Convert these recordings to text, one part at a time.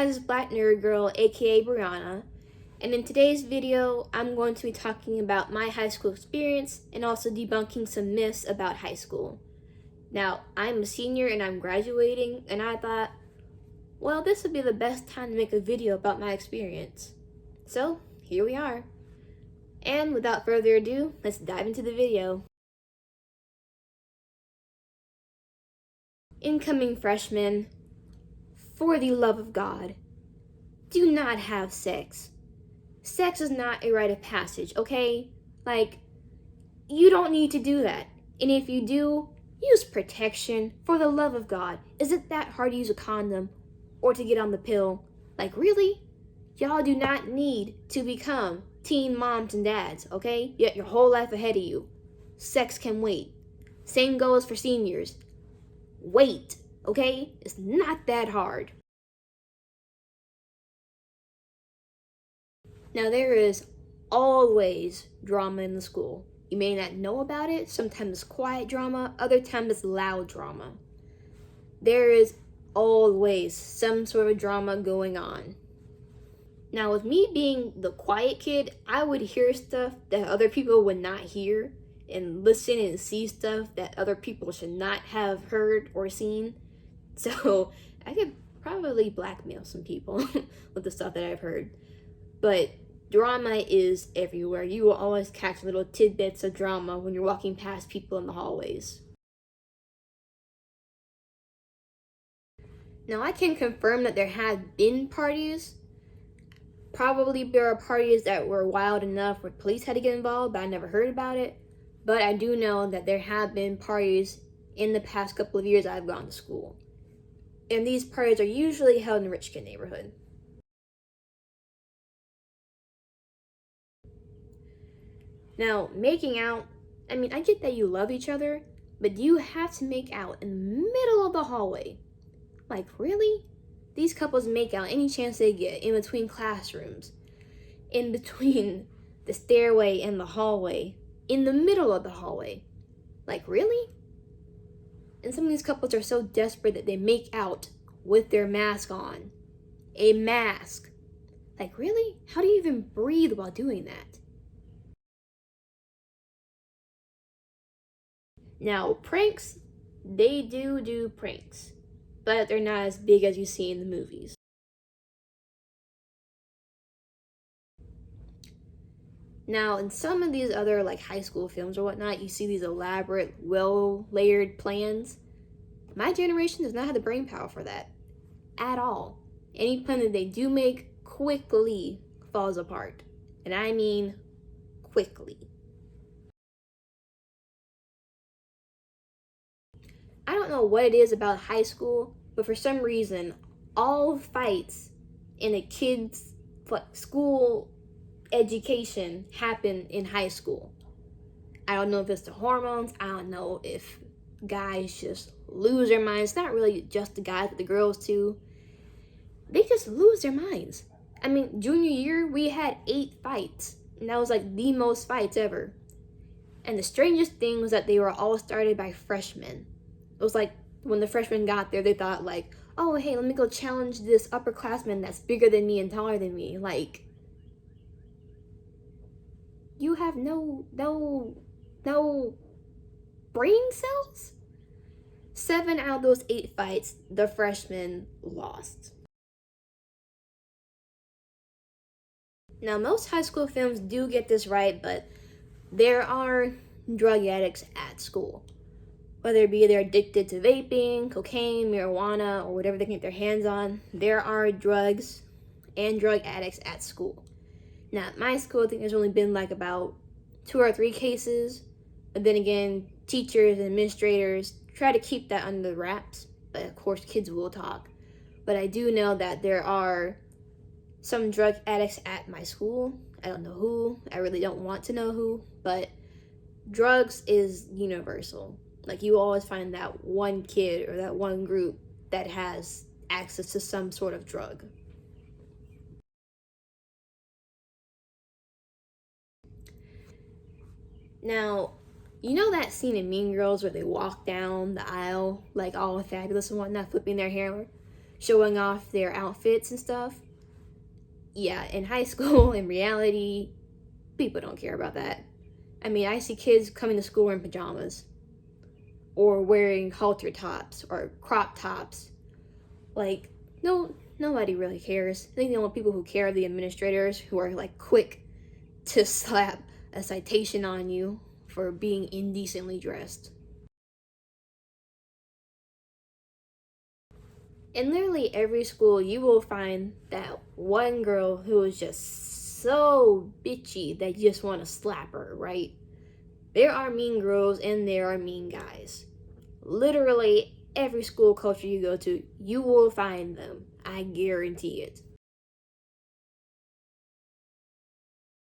guys, it's Black Nerdgirl, aka Brianna, and in today's video, I'm going to be talking about my high school experience and also debunking some myths about high school. Now, I'm a senior and I'm graduating, and I thought, well, this would be the best time to make a video about my experience. So, here we are. And without further ado, let's dive into the video. Incoming freshmen, for the love of God, do not have sex. Sex is not a rite of passage, okay? Like, you don't need to do that. And if you do, use protection, for the love of God. Is it that hard to use a condom or to get on the pill? Like, really? Y'all do not need to become teen moms and dads, okay? You got your whole life ahead of you. Sex can wait. Same goes for seniors. Wait, okay? It's not that hard. Now, there is always drama in the school. You may not know about it. Sometimes it's quiet drama, other times it's loud drama. There is always some sort of drama going on. Now, with me being the quiet kid, I would hear stuff that other people would not hear and listen and see stuff that other people should not have heard or seen. So I could probably blackmail some people with the stuff that I've heard. But drama is everywhere. You will always catch little tidbits of drama when you're walking past people in the hallways. Now, I can confirm that there have been parties. Probably there are parties that were wild enough where police had to get involved, but I never heard about it. But I do know that there have been parties in the past couple of years I've gone to school. And these parties are usually held in the rich kid neighborhood. Now, making out, I mean, I get that you love each other, but do you have to make out in the middle of the hallway? Like, really? These couples make out any chance they get in between classrooms, in between the stairway and the hallway, in the middle of the hallway. Like, really? And some of these couples are so desperate that they make out with their mask on. A mask. Like, really? How do you even breathe while doing that? Now, pranks, they do pranks, but they're not as big as you see in the movies. Now, in some of these other like high school films or whatnot, you see these elaborate, well-layered plans. My generation does not have the brain power for that at all. Any plan that they do make quickly falls apart. And I mean quickly. I don't know what it is about high school, but for some reason, all fights in a kid's school education happen in high school. I don't know if it's the hormones. I don't know if guys just lose their minds. It's not really just the guys, but the girls too. They just lose their minds. I mean, junior year, we had 8 fights. And that was like the most fights ever. And the strangest thing was that they were all started by freshmen. It was like when the freshmen got there, they thought like, oh, hey, let me go challenge this upperclassman that's bigger than me and taller than me. Like, you have no brain cells? 7 out of those 8 fights, the freshmen lost. Now, most high school films do get this right, but there are drug addicts at school. Whether it be they're addicted to vaping, cocaine, marijuana, or whatever they can get their hands on, there are drugs and drug addicts at school. Now, at my school, I think there's only been like about 2 or 3 cases. But then again, teachers and administrators try to keep that under wraps. But of course, kids will talk. But I do know that there are some drug addicts at my school. I don't know who. I really don't want to know who. But drugs is universal. Like, you always find that one kid or that one group that has access to some sort of drug. Now, you know that scene in Mean Girls where they walk down the aisle, like all fabulous and whatnot, flipping their hair? showing off their outfits and stuff. Yeah, in high school, in reality, people don't care about that. I mean, I see kids coming to school in pajamas or wearing halter tops or crop tops. Like, no, nobody really cares. I think the only people who care are the administrators, who are like quick to slap a citation on you for being indecently dressed. In literally every school, you will find that one girl who is just so bitchy that you just want to slap her, right? There are mean girls and there are mean guys. Literally every school culture you go to, you will find them. I guarantee it.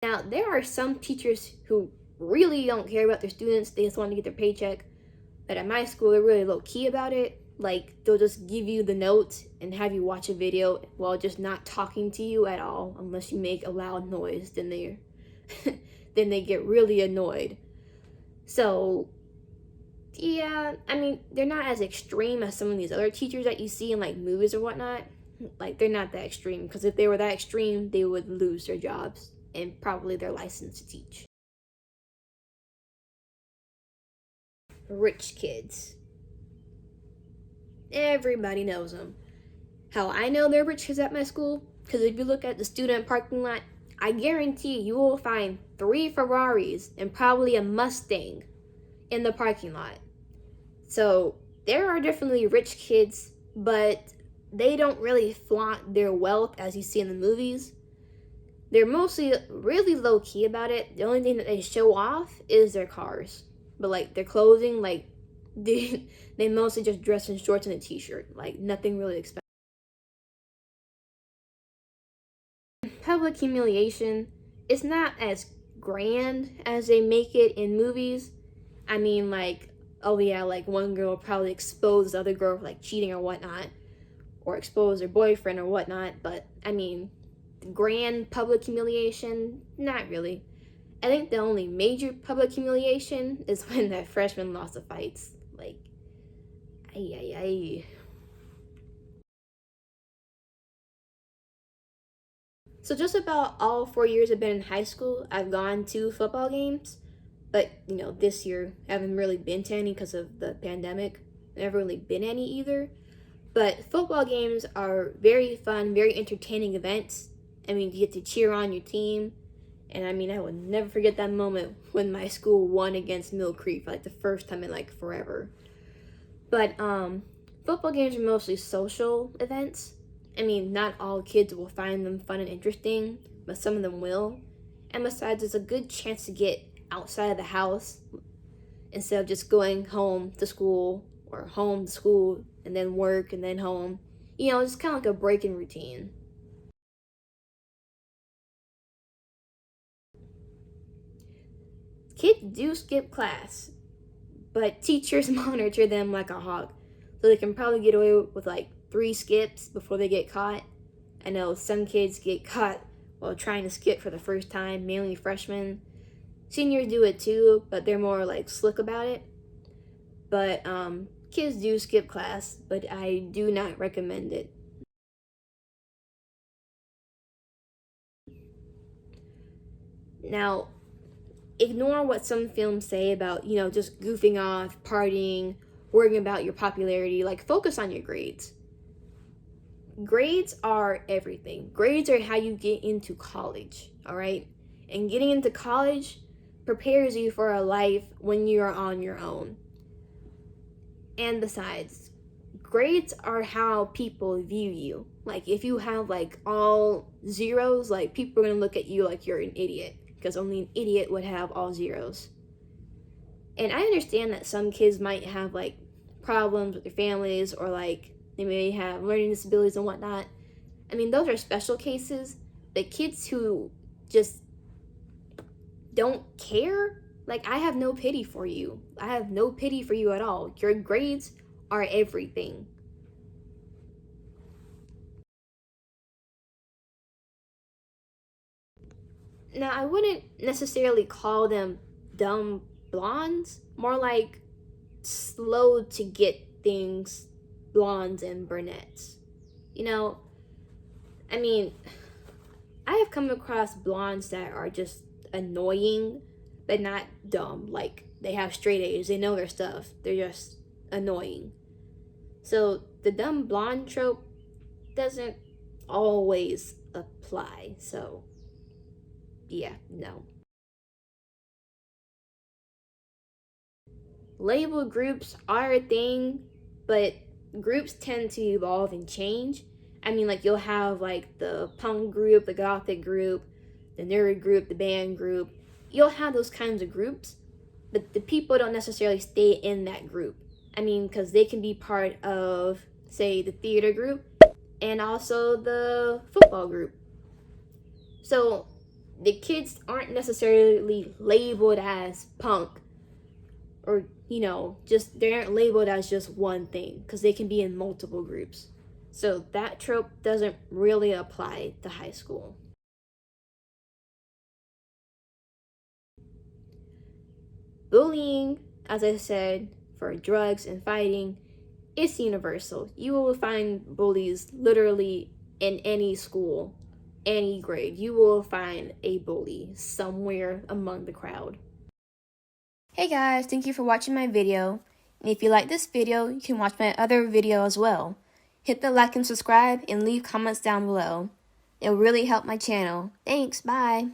Now, there are some teachers who really don't care about their students, they just want to get their paycheck. But at my school, they're really low key about it. Like, they'll just give you the notes and have you watch a video while just not talking to you at all, unless you make a loud noise. Then they, then they get really annoyed. So, yeah, I mean, they're not as extreme as some of these other teachers that you see in like movies or whatnot. Like, they're not that extreme, because if they were that extreme, they would lose their jobs and probably their license to teach. Rich kids. Everybody knows them. How I know they're rich kids at my school? Because if you look at the student parking lot, I guarantee you will find 3 Ferraris and probably a Mustang in the parking lot. So there are definitely rich kids, but they don't really flaunt their wealth as you see in the movies. They're mostly really low key about it. The only thing that they show off is their cars. But like their clothing, like they mostly just dress in shorts and a t-shirt. Like nothing really expensive. Public humiliation is not as grand as they make it in movies. I mean, like, oh yeah, like one girl probably exposed the other girl for like cheating or whatnot, or expose their boyfriend or whatnot. But I mean, grand public humiliation, not really. I think the only major public humiliation is when that freshman lost the fights. Like, ay ay ay. So just about all 4 years I've been in high school, I've gone to football games. But, this year I haven't really been to any because of the pandemic. Never really been any either. But football games are very fun, very entertaining events. I mean, you get to cheer on your team. And I mean, I will never forget that moment when my school won against Mill Creek for like the first time in like forever. But football games are mostly social events. I mean, not all kids will find them fun and interesting, but some of them will. And besides, it's a good chance to get outside of the house instead of just going home to school or home to school and then work and then home. It's kind of like a break in routine. Kids do skip class, but teachers monitor them like a hawk. So they can probably get away with like 3 skips before they get caught. I know some kids get caught while trying to skip for the first time, mainly freshmen. Seniors do it too, but they're more like slick about it. But kids do skip class, but I do not recommend it. Now, ignore what some films say about, just goofing off, partying, worrying about your popularity. Like, focus on your grades. Grades are everything. Grades are how you get into college, all right? And getting into college prepares you for a life when you're on your own. And besides, grades are how people view you. Like, if you have like all zeros, like people are gonna look at you like you're an idiot, because only an idiot would have all zeros. And I understand that some kids might have like problems with their families, or like they may have learning disabilities and whatnot. I mean, those are special cases. But kids who just don't care, like, I have no pity for you. I have no pity for you at all. Your grades are everything. Now, I wouldn't necessarily call them dumb blondes, more like slow to get things blondes and brunettes. You know, I mean, I have come across blondes that are just annoying, but not dumb. Like, they have straight A's, they know their stuff. They're just annoying. So, the dumb blonde trope doesn't always apply. So, yeah, no. Label groups are a thing, but groups tend to evolve and change. I mean, like, you'll have like the punk group, the gothic group, the nerd group, the band group. You'll have those kinds of groups, but the people don't necessarily stay in that group. I mean, because they can be part of, say, the theater group and also the football group. So the kids aren't necessarily labeled as punk, or just they aren't labeled as just one thing, because they can be in multiple groups. So that trope doesn't really apply to high school. Bullying, as I said, for drugs and fighting, is universal. You will find bullies literally in any school, any grade. You will find a bully somewhere among the crowd. Hey guys, thank you for watching my video. And if you like this video, you can watch my other video as well. Hit the like and subscribe and leave comments down below. It'll really help my channel. Thanks, bye.